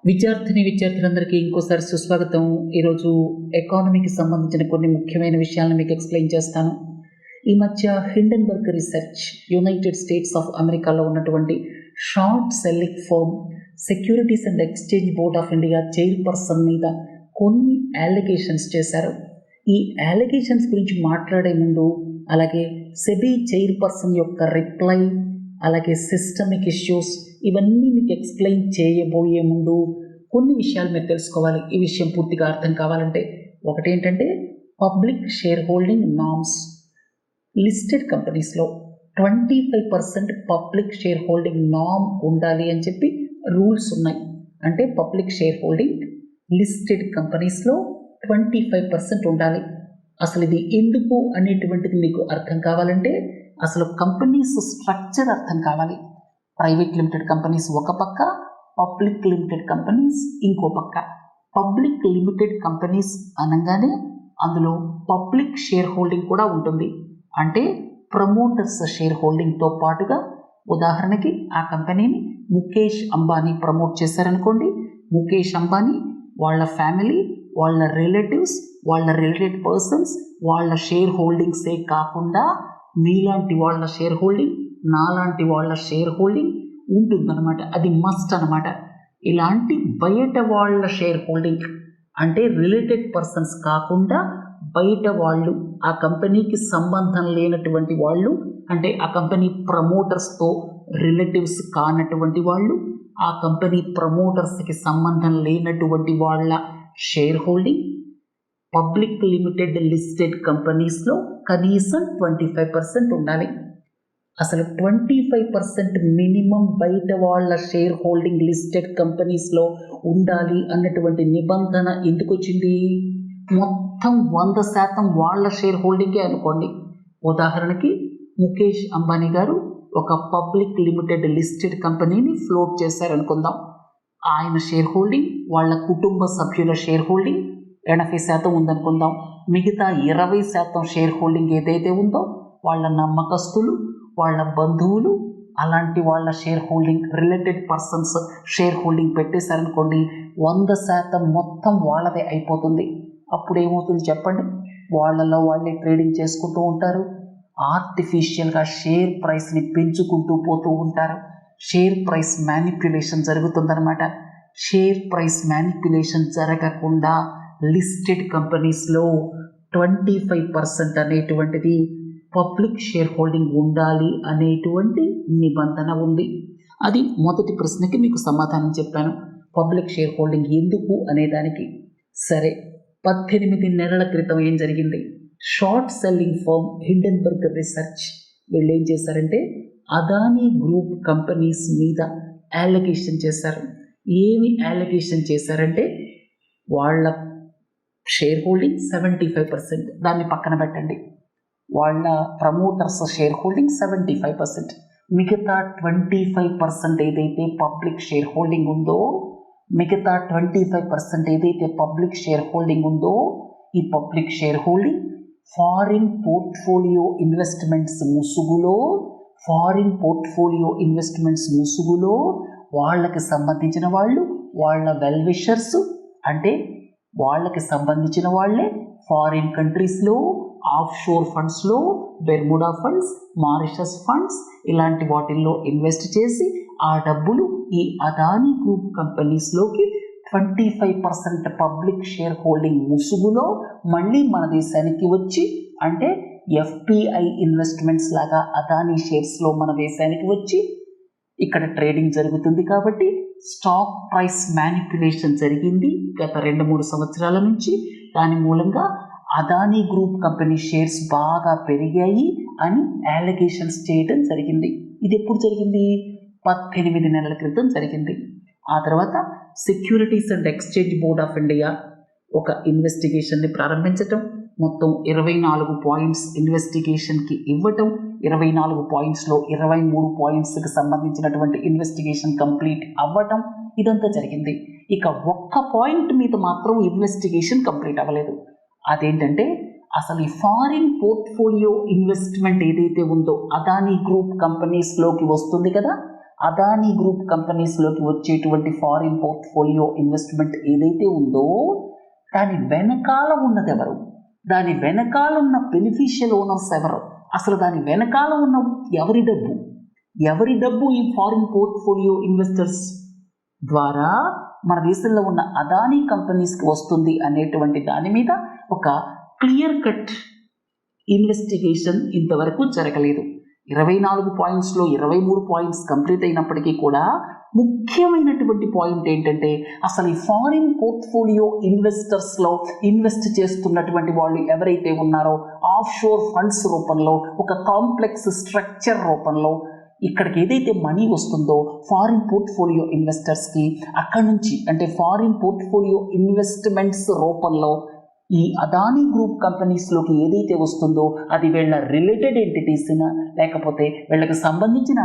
విద్యార్థులందరికీ ఇంకోసారి సుస్వాగతం. ఈరోజు ఎకానమీకి సంబంధించిన కొన్ని ముఖ్యమైన విషయాలను మీకు ఎక్స్ప్లెయిన్ చేస్తాను. ఈ మధ్య Hindenburg research United States of అమెరికాలో ఉన్నటువంటి short selling firm securities and exchange board of India chairperson మీద కొన్ని అలిగేషన్స్ చేశారు. ఈ అలిగేషన్స్ గురించి మాట్లాడే ముందు, అలాగే సెబీ చైర్పర్సన్ యొక్క రిప్లై, అలాగే సిస్టమిక్ ఇష్యూస్ ఇవన్నీ మీకు ఎక్స్ప్లెయిన్ చేయబోయే ముందు కొన్ని విషయాలు మీరు తెలుసుకోవాలి. ఈ విషయం పూర్తిగా అర్థం కావాలంటే ఒకటేంటంటే public share holding norms. Listed కంపెనీస్లో 25% పబ్లిక్ షేర్ హోల్డింగ్ నామ్ ఉండాలి అని చెప్పి రూల్స్ ఉన్నాయి. అంటే పబ్లిక్ షేర్ హోల్డింగ్ లిస్టెడ్ కంపెనీస్లో 25% ఉండాలి. అసలు ఇది ఎందుకు అనేటువంటిది మీకు అర్థం కావాలంటే అసలు కంపెనీస్ స్ట్రక్చర్ అర్థం కావాలి. ప్రైవేట్ లిమిటెడ్ కంపెనీస్ ఒక పక్క, పబ్లిక్ లిమిటెడ్ కంపెనీస్ ఇంకో పక్క. పబ్లిక్ లిమిటెడ్ కంపెనీస్ అనగానే అందులో పబ్లిక్ షేర్ హోల్డింగ్ కూడా ఉంటుంది. అంటే ప్రమోటర్స్ షేర్ హోల్డింగ్తో పాటుగా, ఉదాహరణకి ఆ కంపెనీని ముఖేష్ అంబానీ ప్రమోట్ చేశారనుకోండి, ముఖేష్ అంబానీ వాళ్ళ ఫ్యామిలీ, వాళ్ళ రిలేటివ్స్, వాళ్ళ రిలేటెడ్ పర్సన్స్ వాళ్ళ షేర్ హోల్డింగ్సే కాకుండా మీలాంటి వాళ్ళ షేర్ హోల్డింగ్, నాలాంటి వాళ్ళ షేర్ హోల్డింగ్ ఉంటుందన్నమాట. అది మస్ట్ అనమాట. ఇలాంటి బయట వాళ్ళ షేర్ హోల్డింగ్ అంటే రిలేటెడ్ పర్సన్స్ కాకుండా బయట వాళ్ళు, ఆ కంపెనీకి సంబంధం లేనటువంటి వాళ్ళు, అంటే ఆ కంపెనీ ప్రమోటర్స్తో రిలేటివ్స్ కానటువంటి వాళ్ళు, ఆ కంపెనీ ప్రమోటర్స్కి సంబంధం లేనటువంటి వాళ్ళ share holding public limited listed కంపెనీస్లో కనీసం 25% ఉండాలి. అసలు 25% మినిమం బయట వాళ్ళ షేర్ హోల్డింగ్ లిస్టెడ్ కంపెనీస్లో ఉండాలి అన్నటువంటి నిబంధన ఎందుకు వచ్చింది? మొత్తం 100% వాళ్ళ షేర్ హోల్డింగే అనుకోండి. ఉదాహరణకి ముఖేష్ అంబానీ గారు ఒక పబ్లిక్ లిమిటెడ్ లిస్టెడ్ కంపెనీని ఫ్లోట్ చేశారనుకుందాం. ఆయన షేర్ హోల్డింగ్, వాళ్ళ కుటుంబ సభ్యుల షేర్ హోల్డింగ్ 80% ఉందనుకుందాం. మిగతా 20% షేర్ హోల్డింగ్ ఏదైతే ఉందో వాళ్ళ నమ్మకస్తులు, వాళ్ళ బంధువులు, అలాంటి వాళ్ళ share holding, related persons share holding పెట్టేశారనుకోండి, 100% మొత్తం వాళ్ళదే అయిపోతుంది. అప్పుడు ఏమవుతుంది చెప్పండి? వాళ్ళలో వాళ్ళే ట్రేడింగ్ చేసుకుంటూ ఉంటారు. ఆర్టిఫిషియల్గా షేర్ ప్రైస్ని పెంచుకుంటూ పోతూ ఉంటారు. షేర్ ప్రైస్ మ్యానిప్యులేషన్ జరుగుతుందన్నమాట. షేర్ ప్రైస్ మ్యానిప్యులేషన్ జరగకుండా లిస్టెడ్ కంపెనీస్లో 25% అనేటువంటిది పబ్లిక్ షేర్ హోల్డింగ్ ఉండాలి అనేటువంటి నిబంధన ఉంది. అది మొదటి ప్రశ్నకి మీకు సమాధానం చెప్పాను. పబ్లిక్ షేర్ హోల్డింగ్ ఎందుకు అనేదానికి. సరే, 18 నెలల క్రితం ఏం జరిగింది? Short selling firm Hindenburg research వీళ్ళు ఏం చేశారంటే అదానీ గ్రూప్ కంపెనీస్ మీద అలిగేషన్ చేశారు. ఏమి అలిగేషన్ చేశారంటే వాళ్ళ షేర్ హోల్డింగ్ 75%, దాన్ని పక్కన పెట్టండి. వాళ్ళ ప్రమోటర్స్ షేర్ హోల్డింగ్ 75%, మిగతా 25% ఏదైతే పబ్లిక్ షేర్ హోల్డింగ్ ఉందో, మిగతా 25% ఏదైతే పబ్లిక్ షేర్ హోల్డింగ్ ఉందో, ఈ public share holding foreign portfolio investments ముసుగులో వాళ్ళకి సంబంధించిన వాళ్ళు, వాళ్ళ వెల్ విషర్స్, అంటే వాళ్ళకి సంబంధించిన వాళ్ళే ఫారిన్ కంట్రీస్లో, ఆఫ్ షోర్ ఫండ్స్లో, బెర్ముడా ఫండ్స్, మారిషస్ ఫండ్స్ ఇలాంటి వాటిల్లో ఇన్వెస్ట్ చేసి ఆ డబ్బులు ఈ అదానీ గ్రూప్ కంపెనీస్లోకి 25% పబ్లిక్ షేర్ హోల్డింగ్ ముసుగులో మళ్ళీ మన దేశానికి వచ్చి, అంటే ఎఫ్పిఐ ఇన్వెస్ట్మెంట్స్ లాగా అదానీ షేర్స్లో మన దేశానికి వచ్చి ఇక్కడ ట్రేడింగ్ జరుగుతుంది. కాబట్టి స్టాక్ ప్రైస్ మ్యానిప్యులేషన్ జరిగింది గత 2-3 సంవత్సరాల నుంచి. దాని మూలంగా అదానీ గ్రూప్ కంపెనీ షేర్స్ బాగా పెరిగాయి అని అలిగేషన్స్ చేయడం జరిగింది. ఇది ఎప్పుడు జరిగింది? 18 నెలల క్రితం జరిగింది. ఆ తర్వాత securities and exchange board of India ఒక ఇన్వెస్టిగేషన్ని ప్రారంభించటం, మొత్తం 24 పాయింట్స్ ఇన్వెస్టిగేషన్కి ఇవ్వటం, 24 పాయింట్స్లో 23 పాయింట్స్కి సంబంధించినటువంటి ఇన్వెస్టిగేషన్ కంప్లీట్ అవ్వటం, ఇదంతా జరిగింది. ఇక ఒక్క పాయింట్ మీద మాత్రం ఇన్వెస్టిగేషన్ కంప్లీట్ అవ్వలేదు. అదేంటంటే అసలు ఈ ఫారిన్ పోర్ట్ఫోలియో ఇన్వెస్ట్మెంట్ ఏదైతే ఉందో అదానీ గ్రూప్ కంపెనీస్లోకి వస్తుంది కదా, అదానీ గ్రూప్ కంపెనీస్లోకి వచ్చేటువంటి ఫారిన్ పోర్ట్ఫోలియో ఇన్వెస్ట్మెంట్ ఏదైతే ఉందో దాని వెనకాల ఉన్నది ఎవరు, దాని వెనకాల ఉన్న బెనిఫిషియల్ ఓనర్స్ ఎవరు, అసలు దాని వెనకాల ఉన్న ఎవరి డబ్బు ఈ ఫారిన్ పోర్ట్ఫోలియో ఇన్వెస్టర్స్ ద్వారా మన దేశంలో ఉన్న అదానీ కంపెనీస్కి వస్తుంది అనేటువంటి దాని మీద ఒక క్లియర్ కట్ ఇన్వెస్టిగేషన్ ఇంతవరకు జరగలేదు. 24 పాయింట్స్లో 23 పాయింట్స్ కంప్లీట్ అయినప్పటికీ కూడా ముఖ్యమైనటువంటి పాయింట్ ఏంటంటే అసలు ఈ ఫారిన్ పోర్ట్ఫోలియో ఇన్వెస్టర్స్లో ఇన్వెస్ట్ చేస్తున్నటువంటి వాళ్ళు ఎవరైతే ఉన్నారో ఆఫ్ షోర్ ఫండ్స్ రూపంలో, ఒక కాంప్లెక్స్ స్ట్రక్చర్ రూపంలో ఇక్కడికి ఏదైతే మనీ వస్తుందో ఫారిన్ పోర్ట్ఫోలియో ఇన్వెస్టర్స్కి అక్కడి నుంచి, అంటే ఫారిన్ పోర్ట్ఫోలియో ఇన్వెస్ట్మెంట్స్ రూపంలో ఈ అదానీ గ్రూప్ కంపెనీస్లోకి ఏదైతే వస్తుందో అది వీళ్ళ రిలేటెడ్ ఎంటిటీస్నా, లేకపోతే వీళ్ళకి సంబంధించిన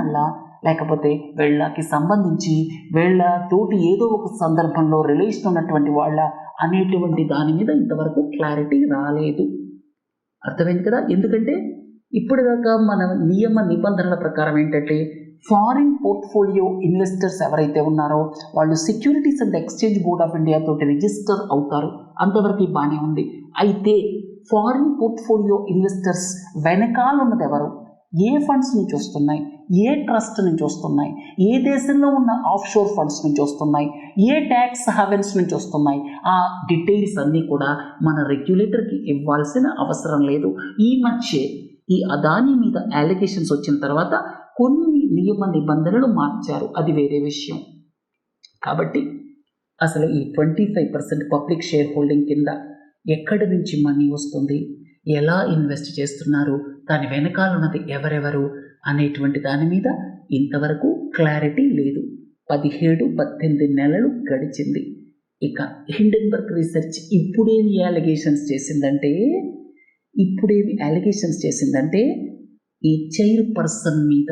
లేకపోతే వీళ్ళకి సంబంధించి వీళ్ళ తోటి ఏదో ఒక సందర్భంలో రిలేషన్ ఉన్నటువంటి వాళ్ళ అనేటువంటి దాని మీద ఇంతవరకు క్లారిటీ రాలేదు. అర్థమైంది కదా? ఎందుకంటే ఇప్పటిదాకా మన నియమ నిబంధనల ప్రకారం ఏంటంటే ఫారిన్ పోర్ట్ఫోలియో ఇన్వెస్టర్స్ ఎవరైతే ఉన్నారో వాళ్ళు securities and exchange board of India తోటి రిజిస్టర్ అవుతారు, అంతవరకు బాగానే ఉంది. అయితే ఫారిన్ పోర్ట్ఫోలియో ఇన్వెస్టర్స్ వెనకాల ఉన్నది ఎవరు, ఏ ఫండ్స్ నుంచి వస్తున్నాయి, ఏ ట్రస్ట్ నుంచి వస్తున్నాయి, ఏ దేశంలో ఉన్న ఆఫ్ షోర్ ఫండ్స్ నుంచి వస్తున్నాయి, ఏ ట్యాక్స్ హెవెన్స్ నుంచి వస్తున్నాయి, ఆ డీటెయిల్స్ అన్నీ కూడా మన రెగ్యులేటర్కి ఇవ్వాల్సిన అవసరం లేదు. ఈ మధ్య ఈ అదానీ మీద అలిగేషన్స్ వచ్చిన తర్వాత కొన్ని నియమ నిబంధనలు మార్చారు, అది వేరే విషయం. కాబట్టి అసలు ఈ 25% పబ్లిక్ షేర్ హోల్డింగ్ కింద ఎక్కడి నుంచి మనీ వస్తుంది, ఎలా ఇన్వెస్ట్ చేస్తున్నారు, దాని వెనకాల ఉన్నది ఎవరెవరు అనేటువంటి దాని మీద ఇంతవరకు క్లారిటీ లేదు. 17-18 నెలలు గడిచింది. ఇక హిండెన్బర్గ్ రీసెర్చ్ ఇప్పుడేమి అలిగేషన్స్ చేసిందంటే ఈ చైర్పర్సన్ మీద,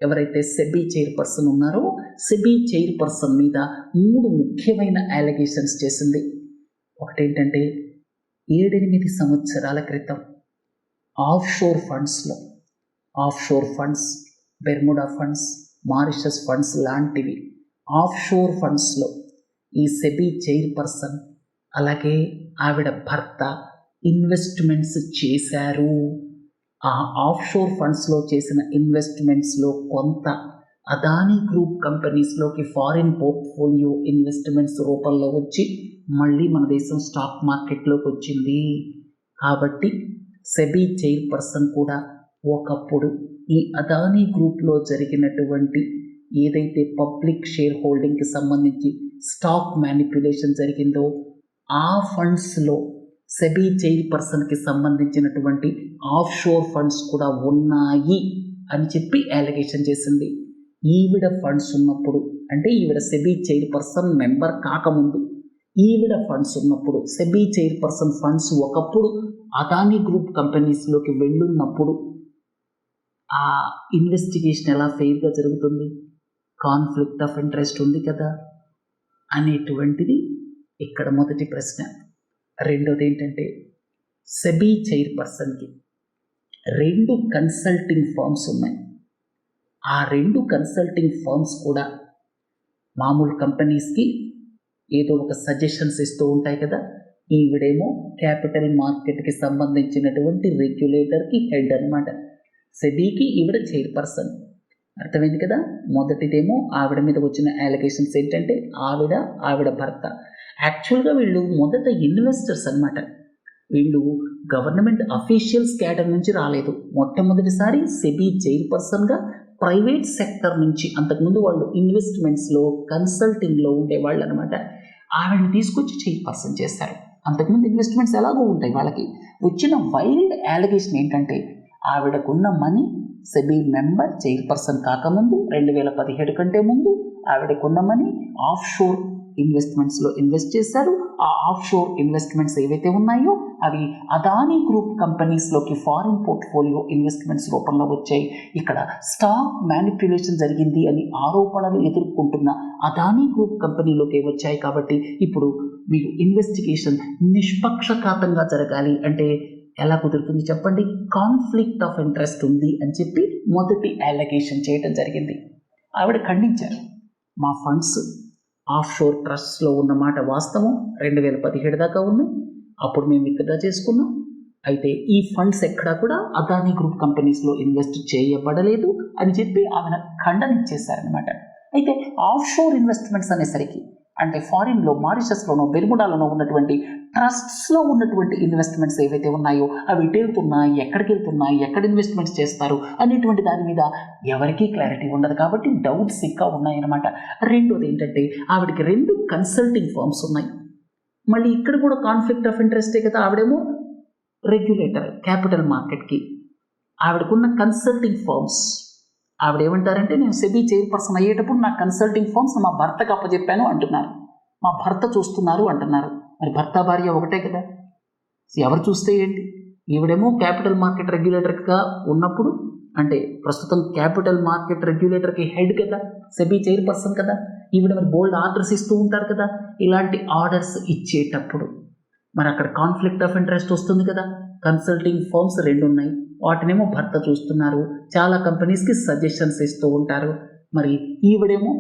ఎవరైతే సెబీ చైర్పర్సన్ ఉన్నారో సెబీ చైర్పర్సన్ మీద 3 ముఖ్యమైన అలిగేషన్స్ చేసింది. ఒకటేంటంటే 7-8 సంవత్సరాల క్రితం of sure funds, Bermuda funds, Mauritius funds లాంటివి ఆఫ్ షోర్ ఫండ్స్లో ఈ సెబీ చైర్పర్సన్ అలాగే ఆవిడ భర్త ఇన్వెస్ట్మెంట్స్ చేశారు. ఆ ఆఫ్ షోర్ ఫండ్స్లో చేసిన ఇన్వెస్ట్మెంట్స్లో కొంత అదానీ గ్రూప్ కంపెనీస్లోకి ఫారిన్ పోర్ట్ఫోలియో ఇన్వెస్ట్మెంట్స్ రూపంలో వచ్చి మళ్ళీ మన దేశం స్టాక్ మార్కెట్లోకి వచ్చింది. కాబట్టి సెబీ చైర్పర్సన్ కూడా ఒకప్పుడు ఈ అదానీ గ్రూప్లో జరిగినటువంటి ఏదైతే పబ్లిక్ షేర్ హోల్డింగ్కి సంబంధించి స్టాక్ మ్యానిపులేషన్ జరిగిందో ఆ ఫండ్స్లో సెబీ చైర్పర్సన్కి సంబంధించినటువంటి ఆఫ్ షోర్ ఫండ్స్ కూడా ఉన్నాయి అని చెప్పి అలిగేషన్ చేసింది. ఈవిడ ఫండ్స్ ఉన్నప్పుడు, అంటే ఈవిడ సెబీ చైర్పర్సన్ మెంబర్ కాకముందు ఈవిడ ఫండ్స్ ఉన్నప్పుడు, సెబీ చైర్పర్సన్ ఫండ్స్ ఒకప్పుడు అదానీ గ్రూప్ కంపెనీస్లోకి వెళ్ళున్నప్పుడు ఆ ఇన్వెస్టిగేషన్ ఎలా ఫెయిర్గా జరుగుతుంది, కాన్ఫ్లిక్ట్ ఆఫ్ ఇంట్రెస్ట్ ఉంది కదా అనేటువంటిది ఇక్కడ మొదటి ప్రశ్న. రెండోది ఏంటంటే సెబీ చైర్పర్సన్కి 2 కన్సల్టింగ్ ఫర్మ్స్ ఉన్నాయి. ఆ 2 కన్సల్టింగ్ ఫర్మ్స్ కూడా మామూలు కంపెనీస్కి ఏదో ఒక సజెషన్స్ ఇస్తూ ఉంటాయి కదా. ఈవిడేమో క్యాపిటల్ మార్కెట్కి సంబంధించినటువంటి రెగ్యులేటర్కి హెడ్ అనమాట. సెబీకి ఈవిడ చైర్పర్సన్, అర్థమైంది కదా. మొదటిదేమో ఆవిడ మీద వచ్చిన అలిగేషన్స్ ఏంటంటే ఆవిడ భర్త. యాక్చువల్గా వీళ్ళు మొదట ఇన్వెస్టర్స్ అనమాట. వీళ్ళు గవర్నమెంట్ అఫీషియల్స్ క్యాడర్ నుంచి రాలేదు. మొట్టమొదటిసారి సెబీ చైర్పర్సన్గా ప్రైవేట్ సెక్టర్ నుంచి, అంతకుముందు వాళ్ళు ఇన్వెస్ట్మెంట్స్లో కన్సల్టింగ్లో ఉండేవాళ్ళు అనమాట. ఆవిడని తీసుకొచ్చి చైర్పర్సన్ చేశారు. అంతకుముందు ఇన్వెస్ట్మెంట్స్ ఎలాగో ఉంటాయి. వాళ్ళకి వచ్చిన వైల్డ్ అలిగేషన్ ఏంటంటే ఆవిడకున్న మనీ సెబీ మెంబర్ చైర్పర్సన్ కాకముందు 2017 కంటే ముందు ఆవిడకున్న మనీ ఆఫ్ షోర్ ఇన్వెస్ట్మెంట్స్లో ఇన్వెస్ట్ చేశారు. ఆ ఆఫ్ షోర్ ఇన్వెస్ట్మెంట్స్ ఏవైతే ఉన్నాయో అవి అదానీ గ్రూప్ కంపెనీస్లోకి ఫారిన్ పోర్ట్ఫోలియో ఇన్వెస్ట్మెంట్స్ రూపంలో వచ్చాయి. ఇక్కడ స్టాక్ మ్యానిపులేషన్ జరిగింది అని ఆరోపణలు ఎదుర్కొంటున్న అదానీ గ్రూప్ కంపెనీలోకి వచ్చాయి. కాబట్టి ఇప్పుడు మీరు ఇన్వెస్టిగేషన్ నిష్పక్షపాతంగా జరగాలి అంటే ఎలా కుదురుతుంది చెప్పండి? కాన్ఫ్లిక్ట్ ఆఫ్ ఇంట్రెస్ట్ ఉంది అని చెప్పి మొదటి అలిగేషన్ చేయడం జరిగింది. ఆవిడ ఖండించారు. మా ఫండ్స్ ఆఫ్ షోర్ ట్రస్ట్స్లో ఉన్నమాట వాస్తవం, 2017 దాకా ఉన్నాయి, అప్పుడు మేము విత్డ్రా చేసుకున్నాం. అయితే ఈ ఫండ్స్ ఎక్కడా కూడా అదానీ గ్రూప్ కంపెనీస్లో ఇన్వెస్ట్ చేయబడలేదు అని చెప్పి ఆమె ఖండన ఇచ్చేశారనమాట. అయితే ఆఫ్ షోర్ ఇన్వెస్ట్మెంట్స్ అనేసరికి అంటే ఫారిన్లో, మారిషస్లోనో, బెర్ముడాలోనో ఉన్నటువంటి ట్రస్ట్స్లో ఉన్నటువంటి ఇన్వెస్ట్మెంట్స్ ఏవైతే ఉన్నాయో అవి ఎటు వెళ్తున్నాయి, ఎక్కడికి వెళ్తున్నాయి, ఎక్కడ ఇన్వెస్ట్మెంట్స్ చేస్తారు అనేటువంటి దాని మీద ఎవరికీ క్లారిటీ ఉండదు. కాబట్టి డౌట్స్ ఇంకా ఉన్నాయన్నమాట. రెండోది ఏంటంటే ఆవిడకి 2 కన్సల్టింగ్ ఫర్మ్స్ ఉన్నాయి. మళ్ళీ ఇక్కడ కూడా కాన్ఫ్లిక్ట్ ఆఫ్ ఇంట్రెస్టే కదా. ఆవిడేమో రెగ్యులేటర్ క్యాపిటల్ మార్కెట్కి, ఆవిడకున్న కన్సల్టింగ్ ఫర్మ్స్ ఆవిడేమంటారంటే నేను సెబీ చైర్పర్సన్ అయ్యేటప్పుడు నా కన్సల్టింగ్ ఫర్మ్స్ మా భర్తకు అప్పచెప్పాను అంటున్నారు. మా భర్త చూస్తున్నారు అంటున్నారు. మరి భర్త భార్య ఒకటే కదా, ఎవరు చూస్తే ఏంటి? ఈవిడేమో క్యాపిటల్ మార్కెట్ రెగ్యులేటర్గా ఉన్నప్పుడు అంటే ప్రస్తుతం క్యాపిటల్ మార్కెట్ రెగ్యులేటర్కి హెడ్ కదా, సెబీ చైర్పర్సన్ కదా, ఈవిడ మరి బోల్డ్ ఆర్డర్స్ ఇస్తూ ఉంటారు కదా. ఇలాంటి ఆర్డర్స్ ఇచ్చేటప్పుడు మరి అక్కడ కాన్ఫ్లిక్ట్ ఆఫ్ ఇంట్రెస్ట్ వస్తుంది కదా. కన్సల్టింగ్ ఫర్మ్స్ 2 ఉన్నాయి, వాటినేమో భర్త చూస్తున్నారు, చాలా కంపెనీస్కి సజెషన్స్ ఇస్తూ ఉంటారు. మరి ఈవిడేమో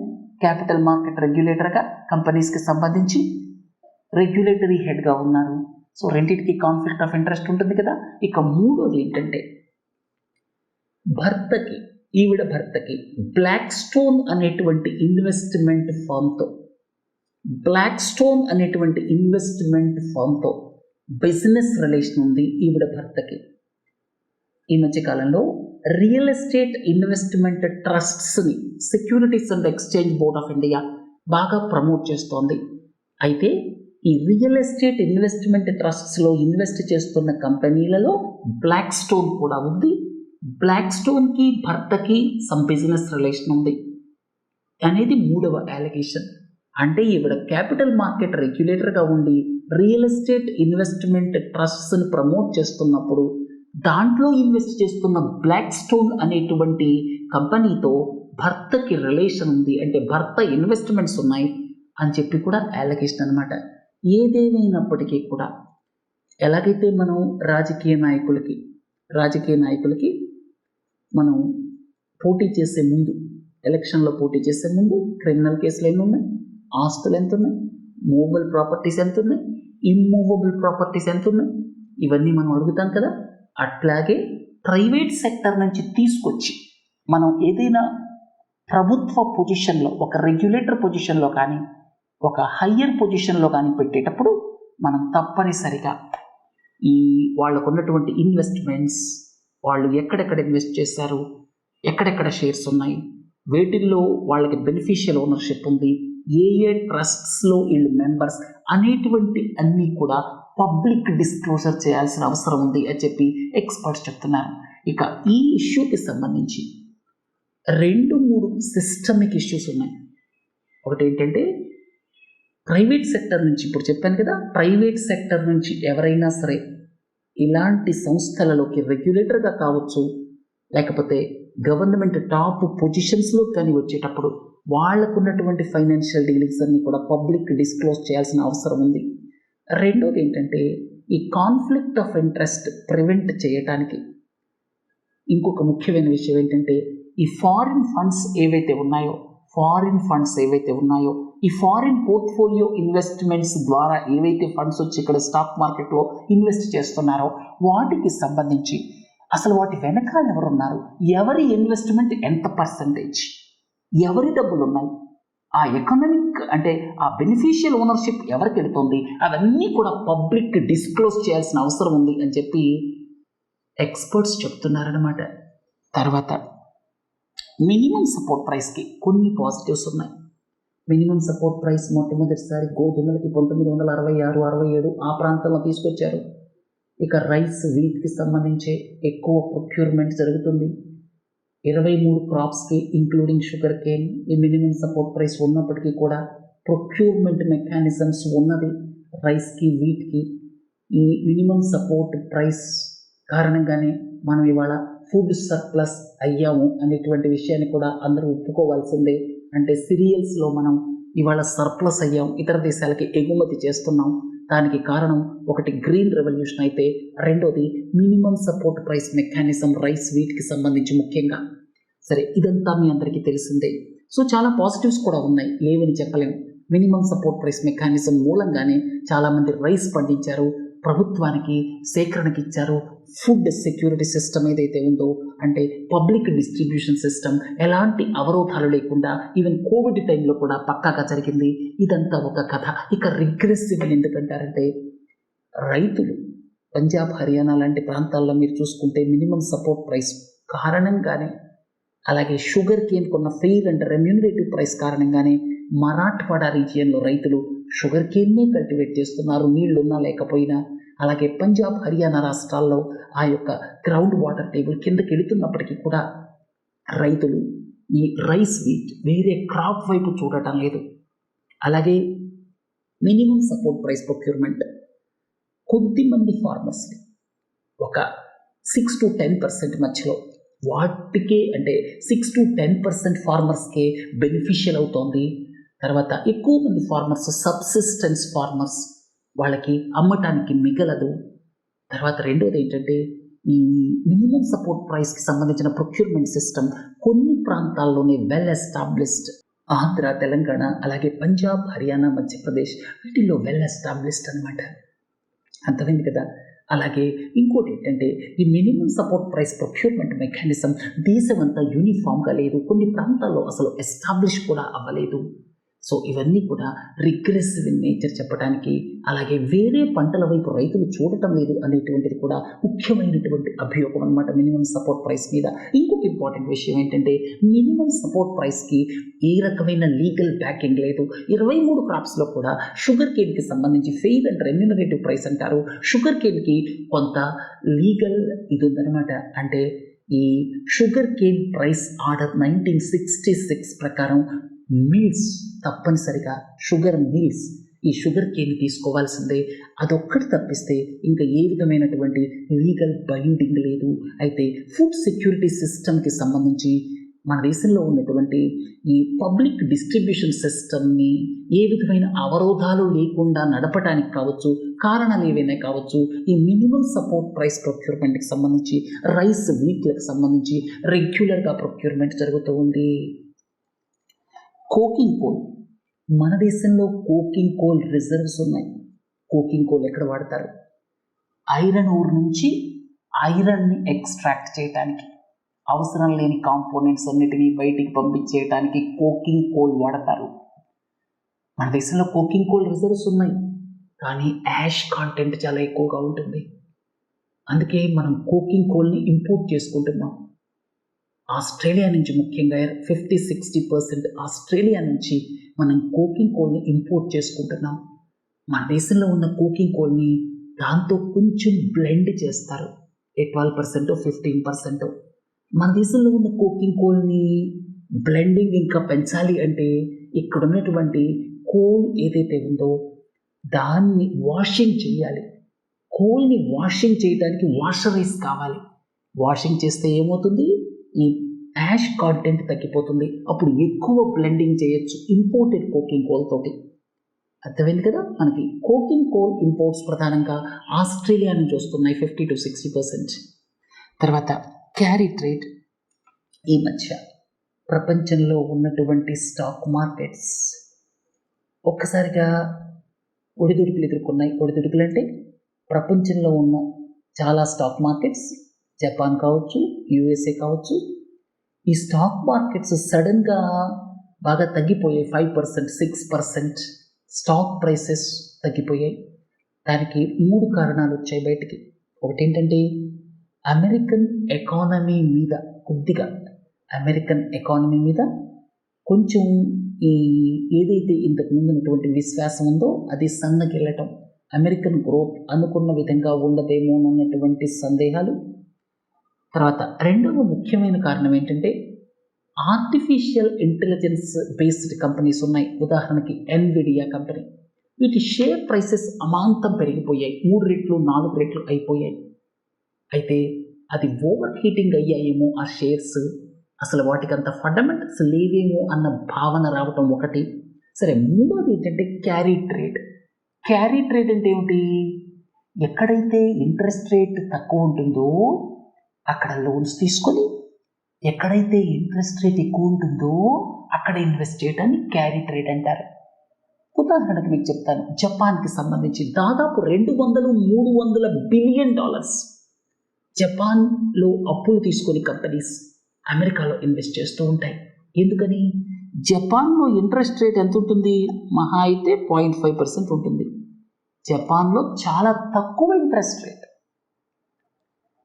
క్యాపిటల్ మార్కెట్ రెగ్యులేటర్గా కంపెనీస్కి సంబంధించి రెగ్యులేటరీ హెడ్గా ఉన్నారు. సో రెండింటికి కాన్ఫ్లిక్ట్ ఆఫ్ ఇంట్రెస్ట్ ఉంటుంది కదా. ఇక మూడోది ఏంటంటే ఈవిడ భర్తకి బ్లాక్ స్టోన్ అనేటువంటి ఇన్వెస్ట్మెంట్ ఫర్మ్తో బిజినెస్ రిలేషన్ ఉంది ఈవిడ భర్తకి. ఈ మధ్యకాలంలో రియల్ ఎస్టేట్ ఇన్వెస్ట్మెంట్ ట్రస్ట్స్ని securities and exchange board of India బాగా ప్రమోట్ చేస్తోంది. అయితే ఈ రియల్ ఎస్టేట్ ఇన్వెస్ట్మెంట్ ట్రస్ట్స్లో ఇన్వెస్ట్ చేస్తున్న కంపెనీలలో బ్లాక్ స్టోన్ కూడా ఉంది. బ్లాక్ స్టోన్కి భర్తకి సమ్ బిజినెస్ రిలేషన్ ఉంది అనేది మూడవ అలిగేషన్. అంటే ఈవిడ క్యాపిటల్ మార్కెట్ రెగ్యులేటర్గా ఉండి రియల్ ఎస్టేట్ ఇన్వెస్ట్మెంట్ ట్రస్ట్స్ని ప్రమోట్ చేస్తున్నప్పుడు దాంట్లో ఇన్వెస్ట్ చేస్తున్న బ్లాక్ స్టోన్ అనేటువంటి కంపెనీతో భర్తకి రిలేషన్ ఉంది, అంటే భర్త ఇన్వెస్ట్మెంట్స్ ఉన్నాయి అని చెప్పి కూడా అలిగేషన్ అనమాట. ఏదేమైనప్పటికీ కూడా ఎలాగైతే మనం రాజకీయ నాయకులకి మనం పోటీ చేసే ముందు, ఎలక్షన్లో పోటీ చేసే ముందు క్రిమినల్ కేసులు ఎన్ని ఉన్నాయి, ఆస్తులు ఎంత ఉన్నాయి, మూవబుల్ ప్రాపర్టీస్ ఎంత ఉన్నాయి, ఇమ్మూవబుల్ ప్రాపర్టీస్ ఎంత ఉన్నాయి, ఇవన్నీ మనం అడుగుతాం కదా. అట్లాగే ప్రైవేట్ సెక్టర్ నుంచి తీసుకొచ్చి మనం ఏదైనా ప్రభుత్వ పొజిషన్లో, ఒక రెగ్యులేటర్ పొజిషన్లో కానీ ఒక హయ్యర్ పొజిషన్లో కానీ పెట్టేటప్పుడు మనం తప్పనిసరిగా ఈ వాళ్ళకు ఉన్నటువంటి ఇన్వెస్ట్మెంట్స్, వాళ్ళు ఎక్కడెక్కడ ఇన్వెస్ట్ చేశారు, ఎక్కడెక్కడ షేర్స్ ఉన్నాయి, వేటిల్లో వాళ్ళకి బెనిఫిషియల్ ఓనర్షిప్ ఉంది, ఏ ట్రస్ట్స్లో వీళ్ళు మెంబర్స్ అనేటువంటి అన్నీ కూడా పబ్లిక్ డిస్క్లోజర్ చేయాల్సిన అవసరం ఉంది అని చెప్పి ఎక్స్పర్ట్స్ చెప్తున్నారు. ఇక ఈ ఇష్యూకి సంబంధించి 2-3 సిస్టమిక్ ఇష్యూస్ ఉన్నాయి. ఒకటి ఏంటంటే ప్రైవేట్ సెక్టర్ నుంచి, ఇప్పుడు చెప్పాను కదా, ప్రైవేట్ సెక్టర్ నుంచి ఎవరైనా సరే ఇలాంటి సంస్థలలోకి రెగ్యులేటర్గా కావచ్చు, లేకపోతే గవర్నమెంట్ టాప్ పొజిషన్స్లో కానీ వచ్చేటప్పుడు వాళ్ళకున్నటువంటి ఫైనాన్షియల్ డీలింగ్స్ అన్నీ కూడా పబ్లిక్ డిస్క్లోజ్ చేయాల్సిన అవసరం ఉంది. రెండోది ఏంటంటే ఈ కాన్ఫ్లిక్ట్ ఆఫ్ ఇంట్రెస్ట్ ప్రివెంట్ చేయడానికి ఇంకొక ముఖ్యమైన విషయం ఏంటంటే ఈ ఫారిన్ ఫండ్స్ ఏవైతే ఉన్నాయో ఈ ఫారిన్ పోర్ట్ఫోలియో ఇన్వెస్ట్మెంట్స్ ద్వారా ఏవైతే ఫండ్స్ వచ్చి ఇక్కడ స్టాక్ మార్కెట్లో ఇన్వెస్ట్ చేస్తున్నారో వాటికి సంబంధించి అసలు వాటి వెనకాల ఎవరున్నారు, ఎవరి ఇన్వెస్ట్మెంట్ ఎంత పర్సంటేజ్, ఎవరి డబ్బులు ఉన్నాయి, ఆ ఎకనామిక్ అంటే ఆ బెనిఫిషియల్ ఓనర్షిప్ ఎవరికి వెళుతుంది, అవన్నీ కూడా పబ్లిక్ డిస్క్లోజ్ చేయాల్సిన అవసరం ఉంది అని చెప్పి ఎక్స్పర్ట్స్ చెప్తున్నారనమాట. తర్వాత మినిమం సపోర్ట్ ప్రైస్కి కొన్ని పాజిటివ్స్ ఉన్నాయి. మినిమం సపోర్ట్ ప్రైస్ మొట్టమొదటిసారి గోధుమలకి 1966-67 ఆ ప్రాంతంలో తీసుకొచ్చారు. ఇక రైస్, వీట్కి సంబంధించి ఎక్కువ ప్రొక్యూర్మెంట్ జరుగుతుంది. 23 క్రాప్స్కి ఇంక్లూడింగ్ షుగర్ కేన్ ఈ మినిమం సపోర్ట్ ప్రైస్ ఉన్నప్పటికీ కూడా ప్రొక్యూర్మెంట్ మెకానిజమ్స్ ఉన్నది రైస్కి, వీట్కి. ఈ మినిమం సపోర్ట్ ప్రైస్ కారణంగానే మనం ఇవాళ ఫుడ్ సర్ప్లస్ అయ్యాము అనేటువంటి విషయాన్ని కూడా అందరూ ఒప్పుకోవాల్సిందే. అంటే సిరియల్స్లో మనం ఇవాళ సర్ప్లస్ అయ్యాం, ఇతర దేశాలకి ఎగుమతి చేస్తున్నాం. దానికి కారణం ఒకటి గ్రీన్ రెవల్యూషన్ అయితే రెండోది minimum support price mechanism rice, వీట్కి సంబంధించి ముఖ్యంగా. సరే, ఇదంతా మీ అందరికీ తెలిసిందే. సో చాలా పాజిటివ్స్ కూడా ఉన్నాయి, లేవని చెప్పలేము. మినిమం సపోర్ట్ ప్రైస్ మెకానిజం మూలంగానే చాలామంది రైస్ పండించారు, ప్రభుత్వానికి సేకరణకి ఇచ్చారు. ఫుడ్ సెక్యూరిటీ సిస్టమ్ ఏదైతే ఉందో, అంటే పబ్లిక్ డిస్ట్రిబ్యూషన్ సిస్టమ్ ఎలాంటి అవరోధాలు లేకుండా ఈవెన్ కోవిడ్ టైంలో కూడా పక్కాగా జరిగింది. ఇదంతా ఒక కథ. ఇక రిగ్రెసివ్ అని ఎందుకంటారంటే, రైతులు పంజాబ్, హర్యానా లాంటి ప్రాంతాల్లో మీరు చూసుకుంటే మినిమం సపోర్ట్ ప్రైస్ కారణంగానే, అలాగే షుగర్ కేన్ కొన్న ఫెయిర్ అండ్ రెమ్యూనరేటివ్ ప్రైస్ కారణంగానే మరాఠ్వాడా రీజియన్లో రైతులు షుగర్ కేన్నే కల్టివేట్ చేస్తున్నారు, నీళ్లున్నా లేకపోయినా. అలాగే పంజాబ్, హర్యానా రాష్ట్రాల్లో ఆ యొక్క గ్రౌండ్ వాటర్ టేబుల్ కిందకి వెళుతున్నప్పటికీ కూడా రైతులు ఈ రైస్ వీట్ వేరే క్రాప్ వైపు చూడటం లేదు. అలాగే మినిమం సపోర్ట్ ప్రైస్ ప్రొక్యూర్మెంట్ కొద్దిమంది ఫార్మర్స్ని ఒక 6 to 10% మధ్యలో వాటికే, అంటే 6 to 10% ఫార్మర్స్కే బెనిఫిషియల్ అవుతోంది. తర్వాత ఎక్కువ మంది ఫార్మర్స్ సబ్సిస్టెన్స్ ఫార్మర్స్, వాళ్ళకి అమ్మటానికి మిగలదు. తర్వాత రెండోది ఏంటంటే, ఈ మినిమం సపోర్ట్ ప్రైస్కి సంబంధించిన ప్రొక్యూర్మెంట్ సిస్టమ్ కొన్ని ప్రాంతాల్లోనే వెల్ ఎస్టాబ్లిష్డ్. ఆంధ్ర, తెలంగాణ, అలాగే పంజాబ్, హర్యానా, మధ్యప్రదేశ్ వీటిల్లో వెల్ ఎస్టాబ్లిష్డ్ అనమాట. అర్థమైంది కదా. అలాగే ఇంకోటి ఏంటంటే, ఈ minimum support price procurement mechanism దేశమంతా యూనిఫామ్గా లేదు, కొన్ని ప్రాంతాల్లో అసలు ఎస్టాబ్లిష్ కూడా అవ్వలేదు. సో ఇవన్నీ కూడా రిగ్రెసివ్ ఇన్ నేచర్ చెప్పడానికి, అలాగే వేరే పంటల వైపు రైతులు చూడటం లేదు అనేటువంటిది కూడా ముఖ్యమైనటువంటి అభియోగం అనమాట మినిమం సపోర్ట్ ప్రైస్ మీద. ఇంకొక ఇంపార్టెంట్ విషయం ఏంటంటే, మినిమం సపోర్ట్ ప్రైస్కి ఏ రకమైన లీగల్ బ్యాకింగ్ లేదు. 23 క్రాప్స్లో కూడా షుగర్ కేన్కి సంబంధించి ఫెయిర్ అండ్ రెమ్యూనరేటివ్ ప్రైస్ అంటారు. షుగర్ కేన్కి కొంత లీగల్ ఇది ఉందన్నమాట. అంటే ఈ షుగర్ కేన్ ప్రైస్ ఆర్డర్ 1966 ప్రకారం మిల్స్ తప్పనిసరిగా షుగర్ మిల్స్ ఈ షుగర్ కేన్ తీసుకోవాల్సిందే. అదొక్కటి తప్పిస్తే ఇంకా ఏ విధమైనటువంటి లీగల్ బైండింగ్ లేదు. అయితే ఫుడ్ సెక్యూరిటీ సిస్టమ్కి సంబంధించి మన దేశంలో ఉన్నటువంటి ఈ పబ్లిక్ డిస్ట్రిబ్యూషన్ సిస్టమ్ని ఏ విధమైన అవరోధాలు లేకుండా నడపడానికి కావచ్చు, కారణాలు ఏవైనా కావచ్చు, ఈ మినిమం సపోర్ట్ ప్రైస్ ప్రొక్యూర్మెంట్కి సంబంధించి రైస్ వీట్లకు సంబంధించి రెగ్యులర్గా ప్రొక్యూర్మెంట్ జరుగుతూ ఉంది. కోకింగ్ కోల్, మన దేశంలో కోకింగ్ కోల్ రిజర్వ్స్ ఉన్నాయి. కోకింగ్ కోల్ ఎక్కడ వాడతారు? ఐరన్ ఓర్ నుంచి ఐరన్ని ఎక్స్ట్రాక్ట్ చేయడానికి, అవసరం లేని కాంపోనెంట్స్ అన్నిటినీ బయటికి పంపించేయడానికి కోకింగ్ కోల్ వాడతారు. మన దేశంలో కోకింగ్ కోల్ రిజర్వ్స్ ఉన్నాయి, కానీ యాష్ కాంటెంట్ చాలా ఎక్కువగా ఉంటుంది. అందుకే మనం కోకింగ్ కోల్ని ఇంపోర్ట్ చేసుకుంటున్నాం. ఆస్ట్రేలియా నుంచి, ముఖ్యంగా 50-60% ఆస్ట్రేలియా నుంచి మనం కోకింగ్ కోల్ని ఇంపోర్ట్ చేసుకుంటున్నాం. మన దేశంలో ఉన్న కోకింగ్ కోల్ని దాంతో కొంచెం బ్లెండ్ చేస్తారు, 12% 15%. మన దేశంలో ఉన్న కోకింగ్ కోల్ని బ్లెండింగ్ ఇంకా పెంచాలి అంటే ఇక్కడ ఉన్నటువంటి కోల్ ఏదైతే ఉందో దాన్ని వాషింగ్ చేయాలి. కోల్ని వాషింగ్ చేయడానికి వాషరైజ్ కావాలి. వాషింగ్ చేస్తే ఏమవుతుంది? ఈ యాష్ కాంటెంట్ తగ్గిపోతుంది. అప్పుడు ఎక్కువ బ్లెండింగ్ చేయొచ్చు ఇంపోర్టెడ్ కోకింగ్ కోల్ తోటి. అర్థమైంది కదా. మనకి కోకింగ్ కోల్ ఇంపోర్ట్స్ ప్రధానంగా ఆస్ట్రేలియా నుంచి వస్తున్నాయి, 50-60%. తర్వాత క్యారీ ట్రేడ్. ఈ మధ్య ప్రపంచంలో ఉన్నటువంటి స్టాక్ మార్కెట్స్ ఒక్కసారిగా ఒడిదుడుకులు ఎదుర్కొన్నాయి. ఒడిదుడుకులు అంటే ప్రపంచంలో ఉన్న చాలా స్టాక్ మార్కెట్స్, జపాన్ కావచ్చు, యూఎస్ఏ కావచ్చు, ఈ స్టాక్ మార్కెట్స్ సడన్గా బాగా తగ్గిపోయాయి. 5%, 6% స్టాక్ ప్రైసెస్ తగ్గిపోయాయి. దానికి 3 కారణాలు వచ్చాయి బయటికి. ఒకటి ఏంటంటే, అమెరికన్ ఎకానమీ మీద కొంచెం ఈ ఏదైతే ఇంతకు ముందు ఉన్నటువంటి విశ్వాసం ఉందో అది సన్నగిల్లటం, అమెరికన్ గ్రోత్ అనుకున్న విధంగా ఉండదేమో అన్నటువంటి సందేహాలు. తర్వాత రెండవ ముఖ్యమైన కారణం ఏంటంటే, ఆర్టిఫిషియల్ ఇంటెలిజెన్స్ బేస్డ్ కంపెనీస్ ఉన్నాయి. ఉదాహరణకి ఎన్విడియా కంపెనీ, వీటి షేర్ ప్రైసెస్ అమాంతం పెరిగిపోయాయి, 3 రెట్లు 4 రెట్లు అయిపోయాయి. అయితే అది ఓవర్ హీటింగ్ అయ్యాయేమో ఆ షేర్స్, అసలు వాటికి అంత ఫండమెంటల్స్ లేవేమో అన్న భావన రావటం ఒకటి. సరే, మూడోది ఏంటంటే క్యారీ ట్రేడ్. క్యారీ ట్రేడ్ అంటే ఏమిటి? ఎక్కడైతే ఇంట్రెస్ట్ రేట్ తక్కువ ఉంటుందో అక్కడ లోన్స్ తీసుకొని ఎక్కడైతే ఇంట్రెస్ట్ రేట్ ఎక్కువ ఉంటుందో అక్కడ ఇన్వెస్ట్ చేయడాన్ని క్యారీ ట్రేడ్ అంటారు. ఉదాహరణకు మీకు చెప్తాను, జపాన్కి సంబంధించి దాదాపు 200-300 బిలియన్ డాలర్స్ జపాన్లో అప్పులు తీసుకొని కంపెనీస్ అమెరికాలో ఇన్వెస్ట్ చేస్తూ ఉంటాయి. ఎందుకని? జపాన్లో ఇంట్రెస్ట్ రేట్ ఎంత ఉంటుంది? మహా అయితే 0.5% ఉంటుంది. జపాన్లో చాలా తక్కువ ఇంట్రెస్ట్ రేట్.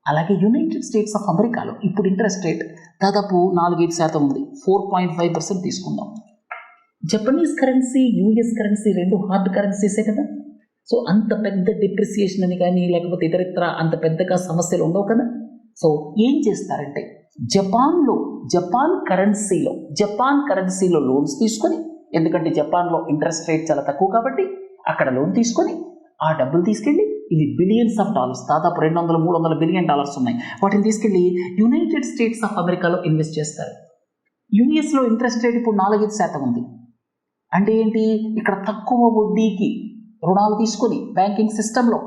అలాగే యునైటెడ్ స్టేట్స్ ఆఫ్ అమెరికాలో ఇప్పుడు ఇంట్రెస్ట్ రేట్ దాదాపు 4-5% ఉంది. 4.5% తీసుకుందాం. జపనీస్ కరెన్సీ, యూఎస్ కరెన్సీ రెండు హార్డ్ కరెన్సీసే కదా. సో అంత పెద్ద డిప్రిసియేషన్ అని కానీ లేకపోతే ఇతరత్ర అంత పెద్దగా సమస్యలు ఉండవు కదా. సో ఏం చేస్తారంటే జపాన్ కరెన్సీలో లోన్స్ తీసుకొని, ఎందుకంటే జపాన్లో ఇంట్రెస్ట్ రేట్ చాలా తక్కువ కాబట్టి అక్కడ లోన్ తీసుకొని ఆ డబ్బులు తీసుకెళ్ళి, ఇవి బిలియన్స్ ఆఫ్ డాలర్స్, దాదాపు 200-300 బిలియన్ డాలర్స్ ఉన్నాయి, వాటిని తీసుకెళ్ళి యునైటెడ్ స్టేట్స్ ఆఫ్ అమెరికాలో ఇన్వెస్ట్ చేస్తారు. యూఎస్లో ఇంట్రెస్ట్ రేట్ ఇప్పుడు 4-5% ఉంది. అంటే ఏంటి? ఇక్కడ తక్కువ వడ్డీకి రుణాలు తీసుకొని బ్యాంకింగ్ సిస్టంలో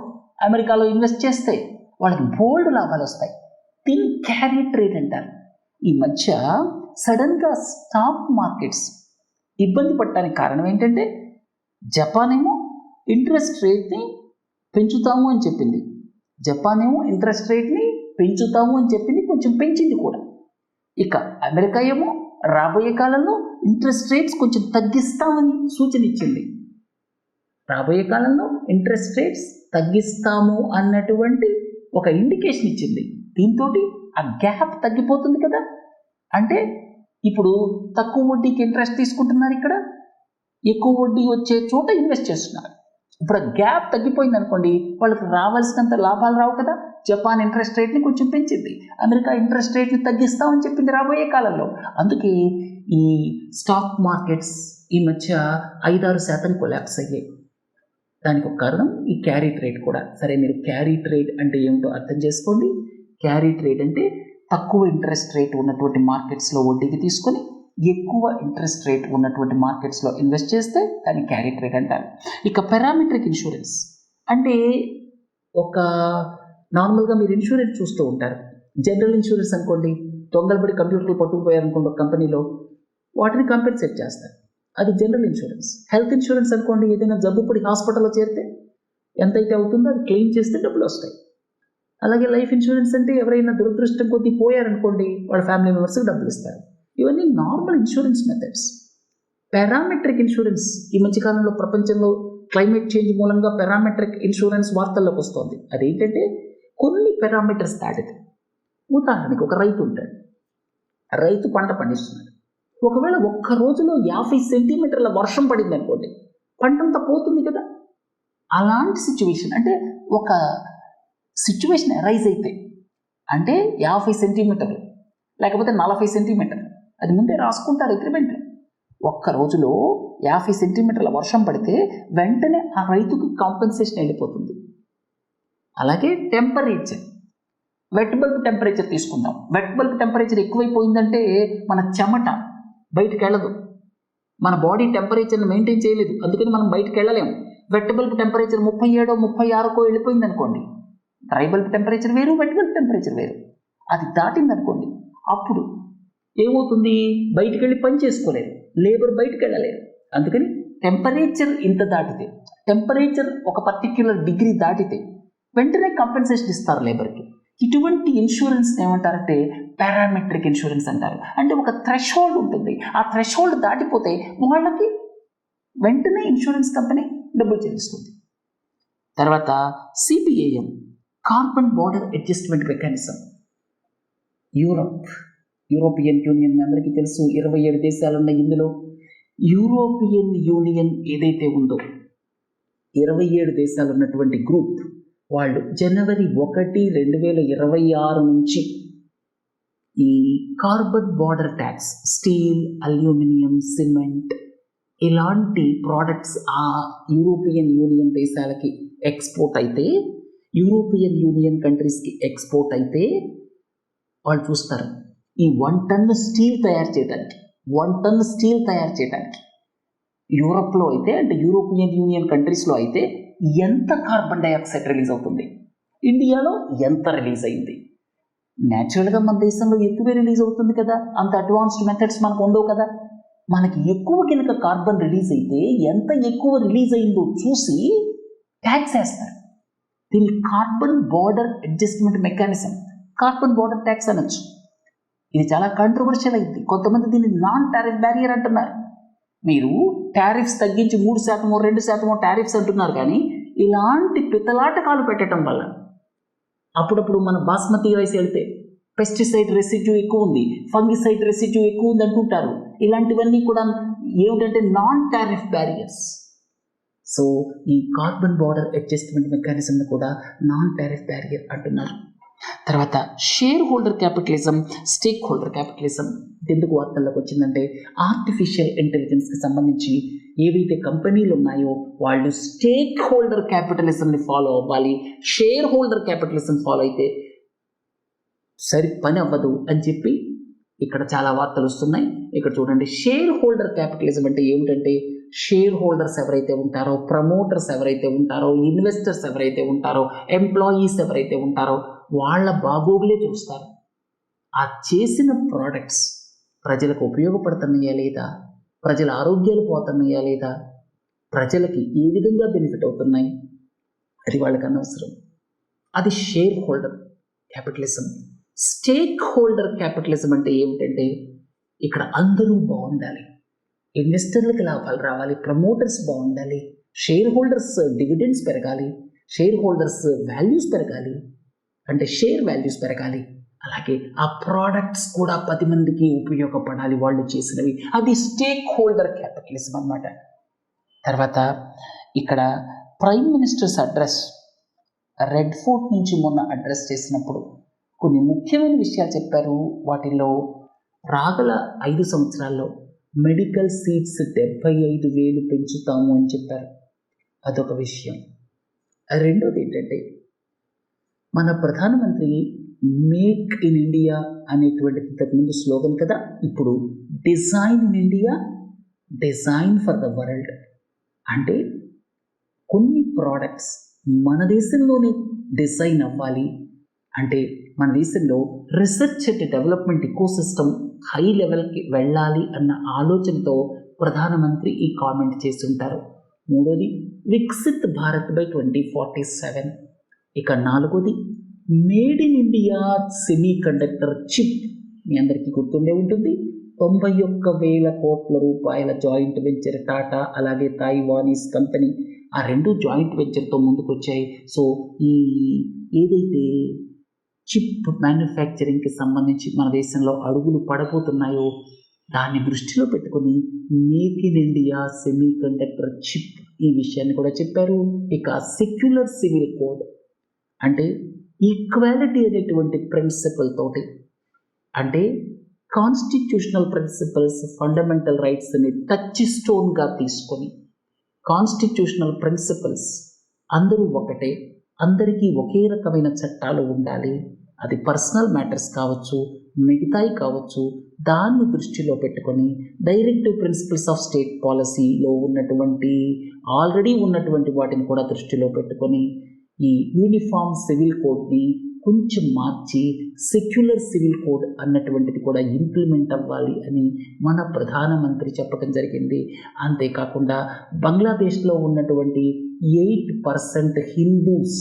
అమెరికాలో ఇన్వెస్ట్ చేస్తే వాళ్ళకి బోల్డ్ లాభాలు వస్తాయి. దీన్ని క్యారీ ట్రేడ్ అంటారు. ఈ మధ్య సడన్గా స్టాక్ మార్కెట్స్ ఇబ్బంది పడటానికి కారణం ఏంటంటే, జపాన్ ఏమో ఇంట్రెస్ట్ రేట్ని పెంచుతాము అని చెప్పింది, కొంచెం పెంచింది కూడా. ఇక అమెరికా ఏమో రాబోయే కాలంలో ఇంట్రెస్ట్ రేట్స్ కొంచెం తగ్గిస్తామని సూచన ఇచ్చింది. రాబోయే కాలంలో ఇంట్రెస్ట్ రేట్స్ తగ్గిస్తాము అన్నటువంటి ఒక ఇండికేషన్ ఇచ్చింది. దీంతో ఆ గ్యాప్ తగ్గిపోతుంది కదా. అంటే ఇప్పుడు తక్కువ వడ్డీకి ఇంట్రెస్ట్ తీసుకుంటున్నారు, ఇక్కడ ఎక్కువ వడ్డీ వచ్చే చోట ఇన్వెస్ట్ చేస్తున్నారు. ఇప్పుడు ఆ గ్యాప్ తగ్గిపోయింది అనుకోండి, వాళ్ళకి రావాల్సినంత లాభాలు రావు కదా. జపాన్ ఇంట్రెస్ట్ రేట్ని కొంచెం పెంచింది, అమెరికా ఇంట్రెస్ట్ రేట్ని తగ్గిస్తామని చెప్పింది రాబోయే కాలంలో. అందుకే ఈ స్టాక్ మార్కెట్స్ ఈ మధ్య 5-6% కొలాప్స్ అయ్యాయి. దానికి ఒక కారణం ఈ క్యారీ ట్రేడ్ కూడా. సరే, మీరు క్యారీ ట్రేడ్ అంటే ఏమిటో అర్థం చేసుకోండి. క్యారీ ట్రేడ్ అంటే తక్కువ ఇంట్రెస్ట్ రేట్ ఉన్నటువంటి మార్కెట్స్లో వడ్డీకి తీసుకొని ఎక్కువ ఇంట్రెస్ట్ రేట్ ఉన్నటువంటి మార్కెట్స్లో ఇన్వెస్ట్ చేస్తే దాన్ని క్యారీ ట్రేడ్ అంటారు. ఇక పారామెట్రిక్ ఇన్సూరెన్స్ అంటే నార్మల్గా మీరు ఇన్సూరెన్స్ చూస్తూ ఉంటారు. జనరల్ ఇన్సూరెన్స్ అనుకోండి, దొంగలబడి కంప్యూటర్లు పట్టుకుపోయారనుకోండి కంపెనీలో, వాటిని కంపెన్సేట్ చేస్తారు, అది జనరల్ ఇన్సూరెన్స్. హెల్త్ ఇన్సూరెన్స్ అనుకోండి, ఏదైనా జబ్బు పడి హాస్పిటల్లో చేరితే ఎంతైతే అవుతుందో అది క్లెయిమ్ చేస్తే డబ్బులు వస్తాయి. అలాగే లైఫ్ ఇన్సూరెన్స్ అంటే ఎవరైనా దురదృష్టం కొద్దీ పోయారనుకోండి, వాళ్ళ ఫ్యామిలీ మెంబర్స్కి డబ్బులు ఇస్తారు. ఇవన్నీ normal insurance methods. Parametric insurance ఈ మధ్యకాలంలో ప్రపంచంలో క్లైమేట్ చేంజ్ మూలంగా పారామెట్రిక్ ఇన్సూరెన్స్ వార్తల్లోకి వస్తుంది. అదేంటంటే కొన్ని పారామీటర్స్ దాటితే, ఉదాహరణకి ఒక రైతు ఉంటాడు, రైతు పంట పండిస్తున్నాడు. ఒకవేళ ఒక్క రోజులో 50 సెంటీమీటర్ల వర్షం పడింది అనుకోండి, పంటంతా పోతుంది కదా. అలాంటి సిచ్యువేషన్ అంటే ఒక సిచ్యువేషన్ అరైజ్ అయితే, అంటే 50 సెంటీమీటర్లు లేకపోతే 40 సెంటీమీటర్లు, అది ముందే రాసుకుంటారు అగ్రిమెంట్. ఒక్క రోజులో 50 సెంటీమీటర్ల వర్షం పడితే వెంటనే ఆ రైతుకి కాంపెన్సేషన్ వెళ్ళిపోతుంది. అలాగే టెంపరేచర్, వెట్ బల్బ్ టెంపరేచర్ తీసుకుందాం. వెట్ బల్బ్ టెంపరేచర్ ఎక్కువైపోయిందంటే మన చెమట బయటికి వెళ్ళదు, మన బాడీ టెంపరేచర్ని మెయింటైన్ చేయలేదు, అందుకని మనం బయటికి వెళ్ళలేము. వెట్ బల్బ్ టెంపరేచర్ 37-36 వెళ్ళిపోయింది అనుకోండి, డ్రై బల్బ్ టెంపరేచర్ వేరు, వెట్ బల్బ్ టెంపరేచర్ వేరు. అది దాటింది అనుకోండి, అప్పుడు ఏమవుతుంది? బయటికి వెళ్ళి పని చేసుకోలేరు, లేబర్ బయటికి వెళ్ళలేరు. అందుకని టెంపరేచర్ ఇంత దాటితే, టెంపరేచర్ ఒక పర్టిక్యులర్ డిగ్రీ దాటితే వెంటనే కాంపెన్సేషన్ ఇస్తారు లేబర్కి. ఇటువంటి ఇన్సూరెన్స్ ఏమంటారంటే పారామెట్రిక్ ఇన్సూరెన్స్ అంటారు. అంటే ఒక థ్రెషోల్డ్ ఉంటుంది, ఆ థ్రెషోల్డ్ దాటిపోతే వాళ్ళకి వెంటనే ఇన్సూరెన్స్ కంపెనీ డబ్బులు చెల్లిస్తుంది. తర్వాత CBAM, carbon border adjustment mechanism. European union అందరికీ తెలుసు, 27 దేశాలు ఉన్నాయి. ఇందులో యూరోపియన్ యూనియన్ ఏదైతే ఉందో 27 దేశాలు ఉన్నటువంటి గ్రూప్ వాళ్ళు జనవరి 1, 2026 నుంచి ఈ carbon border tax, steel, aluminium, cement ఇలాంటి ప్రోడక్ట్స్ ఆ యూరోపియన్ యూనియన్ దేశాలకి ఎక్స్పోర్ట్ అయితే, యూరోపియన్ యూనియన్ కంట్రీస్కి ఎక్స్పోర్ట్ అయితే వాళ్ళు చూస్తారు ఈ 1 టన్ స్టీల్ తయారు చేయడానికి యూరోప్లో అయితే, అంటే యూరోపియన్ యూనియన్ కంట్రీస్లో అయితే ఎంత కార్బన్ డైఆక్సైడ్ రిలీజ్ అవుతుంది, ఇండియాలో ఎంత రిలీజ్ అయింది, న్యాచురల్గా మన దేశంలో ఎక్కువే రిలీజ్ అవుతుంది కదా, అంత అడ్వాన్స్డ్ మెథడ్స్ మనకు ఉండవు కదా. మనకి ఎక్కువ కనుక కార్బన్ రిలీజ్ అయితే ఎంత ఎక్కువ రిలీజ్ అయిందో చూసి ట్యాక్స్ వేస్తారు. దీన్ని carbon border adjustment mechanism, carbon border tax అనొచ్చు. ఇది చాలా కాంట్రవర్షియల్ అయింది. కొంతమంది దీన్ని నాన్ టారిఫ్ బ్యారియర్ అంటున్నారు. మీరు టారిఫ్స్ తగ్గించి 3%, 2% టారిఫ్స్ అంటున్నారు, కానీ ఇలాంటి పితలాటకాలు పెట్టడం వల్ల అప్పుడప్పుడు మన బాస్మతి రైస్ వెళ్తే పెస్టిసైడ్ రెసిడ్యూ ఎక్కువ ఉంది, ఫంగిసైడ్ రెసిడ్యూ ఎక్కువ ఉంది అంటుంటారు. ఇలాంటివన్నీ కూడా ఏమిటంటే నాన్ టారిఫ్ బ్యారియర్స్. సో ఈ కార్బన్ బార్డర్ అడ్జస్ట్మెంట్ మెకానిజంను కూడా నాన్ టారిఫ్ బ్యారియర్ అంటున్నారు. తర్వాత share holder capitalism, stake holder capitalism ఎందుకు వార్తల్లోకి వచ్చిందంటే ఆర్టిఫిషియల్ ఇంటెలిజెన్స్కి సంబంధించి ఏవైతే కంపెనీలు ఉన్నాయో వాళ్ళు స్టేక్ హోల్డర్ క్యాపిటలిజంని ఫాలో అవ్వాలి. షేర్ హోల్డర్ క్యాపిటలిజం ఫాలో అయితే సరి పని అవ్వదు అని చెప్పి ఇక్కడ చాలా వార్తలు వస్తున్నాయి. ఇక్కడ చూడండి, షేర్ హోల్డర్ క్యాపిటలిజం అంటే ఏమిటంటే షేర్ హోల్డర్స్ ఎవరైతే ఉంటారో, ప్రమోటర్స్ ఎవరైతే ఉంటారో, ఇన్వెస్టర్స్ ఎవరైతే ఉంటారో, ఎంప్లాయీస్ ఎవరైతే ఉంటారో వాళ్ళ బాగోగులే చూస్తారు. ఆ చేసిన ప్రోడక్ట్స్ ప్రజలకు ఉపయోగపడుతున్నాయా లేదా, ప్రజల ఆరోగ్యాలు పోతున్నాయా లేదా, ప్రజలకి ఏ విధంగా బెనిఫిట్ అవుతున్నాయి, అది వాళ్ళకి అనవసరం. అది share holder capitalism. Stake holder capitalism అంటే ఏమిటంటే ఇక్కడ అందరూ బాగుండాలి, ఇన్వెస్టర్లకు లాభాలు రావాలి, ప్రమోటర్స్ బాగుండాలి, షేర్ హోల్డర్స్ డివిడెండ్స్ పెరగాలి, షేర్ హోల్డర్స్ వాల్యూస్ పెరగాలి, అంటే షేర్ వాల్యూస్ పెరగాలి. అలాగే ఆ ప్రోడక్ట్స్ కూడా 10 మందికి ఉపయోగపడాలి వాళ్ళు చేసినవి. అది స్టేక్ హోల్డర్ క్యాపిటలిజం అన్నమాట. తర్వాత ఇక్కడ prime ministers address, red fort నుంచి మొన్న అడ్రస్ చేసినప్పుడు కొన్ని ముఖ్యమైన విషయాలు చెప్పారు. వాటిల్లో రాగల 5 సంవత్సరాల్లో మెడికల్ సీట్స్ 75,000 పెంచుతాము అని చెప్పారు. అదొక విషయం. రెండోది ఏంటంటే మన ప్రధానమంత్రి మేక్ ఇన్ ఇండియా అనేటువంటి ఇంతకుముందు స్లోగన్ కదా, ఇప్పుడు design in India, design for the world. అంటే కొన్ని ప్రోడక్ట్స్ మన దేశంలోనే డిజైన్ అవ్వాలి, అంటే మన దేశంలో research and development ecosystem high లెవెల్కి వెళ్ళాలి అన్న ఆలోచనతో ప్రధానమంత్రి ఈ కామెంట్ చేసి ఉంటారు. మూడోది వికసిత్ భారత్ బై 2047. ఇక నాలుగోది made in India semiconductor chip. మీ అందరికీ గుర్తుండే ఉంటుంది, 91,000 కోట్ల రూపాయల జాయింట్ వెంచర్ టాటా అలాగే తైవానీస్ కంపెనీ ఆ రెండు జాయింట్ వెంచర్తో ముందుకు వచ్చాయి. సో ఈ ఏదైతే చిప్ మ్యానుఫ్యాక్చరింగ్కి సంబంధించి మన దేశంలో అడుగులు పడబోతున్నాయో దాన్ని దృష్టిలో పెట్టుకొని make in India semiconductor chip ఈ విషయాన్ని కూడా చెప్పారు. ఇక సెక్యులర్ సివిల్ కోడ్ అంటే ఈక్వాలిటీ అనేటువంటి ప్రిన్సిపల్ తోటి, అంటే కాన్స్టిట్యూషనల్ ప్రిన్సిపల్స్, ఫండమెంటల్ రైట్స్ని టచ్ స్టోన్గా తీసుకొని కాన్స్టిట్యూషనల్ ప్రిన్సిపల్స్ అందరూ ఒకటే, అందరికీ ఒకే రకమైన చట్టాలు ఉండాలి, అది పర్సనల్ మ్యాటర్స్ కావచ్చు, మిగతాయి కావచ్చు, దాన్ని దృష్టిలో పెట్టుకొని డైరెక్టివ్ ప్రిన్సిపల్స్ ఆఫ్ స్టేట్ పాలసీలో ఉన్నటువంటి ఆల్రెడీ ఉన్నటువంటి వాటిని కూడా దృష్టిలో పెట్టుకొని ఈ యూనిఫామ్ సివిల్ కోడ్ని కొంచెం మార్చి సెక్యులర్ సివిల్ కోడ్ అన్నటువంటిది కూడా ఇంప్లిమెంట్ అవ్వాలి అని మన ప్రధానమంత్రి చెప్పడం జరిగింది. అంతేకాకుండా బంగ్లాదేశ్లో ఉన్నటువంటి 8% హిందూస్,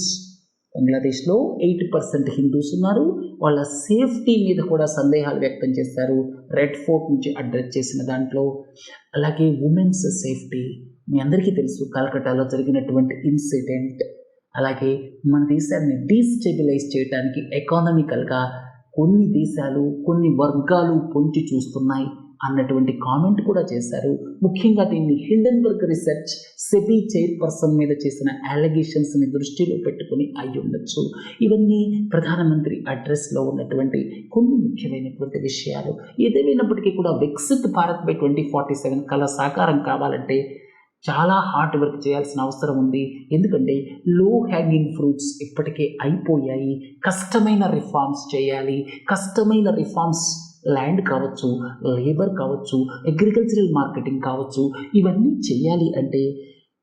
బంగ్లాదేశ్లో 8% హిందూస్ ఉన్నారు, వాళ్ళ సేఫ్టీ మీద కూడా సందేహాలు వ్యక్తం చేశారు రెడ్ ఫోర్ట్ నుంచి అడ్రస్ చేసిన దాంట్లో. అలాగే ఉమెన్స్ సేఫ్టీ, మీ అందరికీ తెలుసు కలకట్టాలో జరిగినటువంటి ఇన్సిడెంట్. అలాగే మన దేశాన్ని డీస్టెబిలైజ్ చేయడానికి ఎకానమికల్గా కొన్ని దేశాలు కొన్ని వర్గాలు పొంచి చూస్తున్నాయి అన్నటువంటి కామెంట్ కూడా చేశారు. ముఖ్యంగా దీన్ని హిండెన్బర్గ్ రీసెర్చ్ సెబీ చైర్పర్సన్ మీద చేసిన అలిగేషన్స్ని దృష్టిలో పెట్టుకుని అయి ఉండొచ్చు. ఇవన్నీ ప్రధానమంత్రి అడ్రస్లో ఉన్నటువంటి కొన్ని ముఖ్యమైనటువంటి విషయాలు. ఏదేమైనప్పటికీ కూడా వికసిత్ భారత్ బై 2047 కళ సాకారం కావాలంటే చాలా హార్డ్ వర్క్ చేయాల్సిన అవసరం ఉంది. ఎందుకంటే లో హ్యాంగింగ్ ఫ్రూట్స్ ఇప్పటికే అయిపోయాయి. కష్టమైన రిఫార్మ్స్ చేయాలి. కష్టమైన రిఫార్మ్స్ ల్యాండ్ కావచ్చు, లేబర్ కావచ్చు, అగ్రికల్చరల్ మార్కెటింగ్ కావచ్చు, ఇవన్నీ చేయాలి అంటే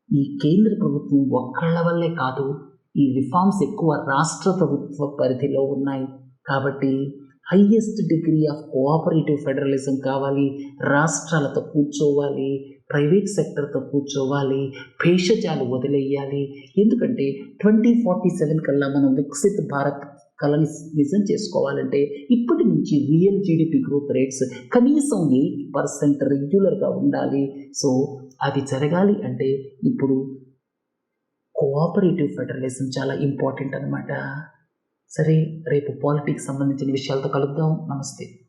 ఈ కేంద్ర ప్రభుత్వం ఒక్కళ్ళ వల్లే కాదు. ఈ రిఫార్మ్స్ ఎక్కువ రాష్ట్ర ప్రభుత్వ పరిధిలో ఉన్నాయి. కాబట్టి highest degree of cooperative federalism కావాలి. రాష్ట్రాలతో కూర్చోవాలి, ప్రైవేట్ సెక్టర్తో కూర్చోవాలి, భేషజాలు వదిలేయాలి. ఎందుకంటే 2047 కల్లా మనం వికసిత్ భారత్ కళని నిజం చేసుకోవాలంటే ఇప్పటి నుంచి రియల్ జీడిపి గ్రోత్ రేట్స్ కనీసం 8% రెగ్యులర్గా ఉండాలి. సో అది జరగాలి అంటే ఇప్పుడు కోఆపరేటివ్ ఫెడరలిజం చాలా ఇంపార్టెంట్ అనమాట. సరే, రేపు పాలిటిక్స్ సంబంధించిన విషయాలతో కలుద్దాం. నమస్తే.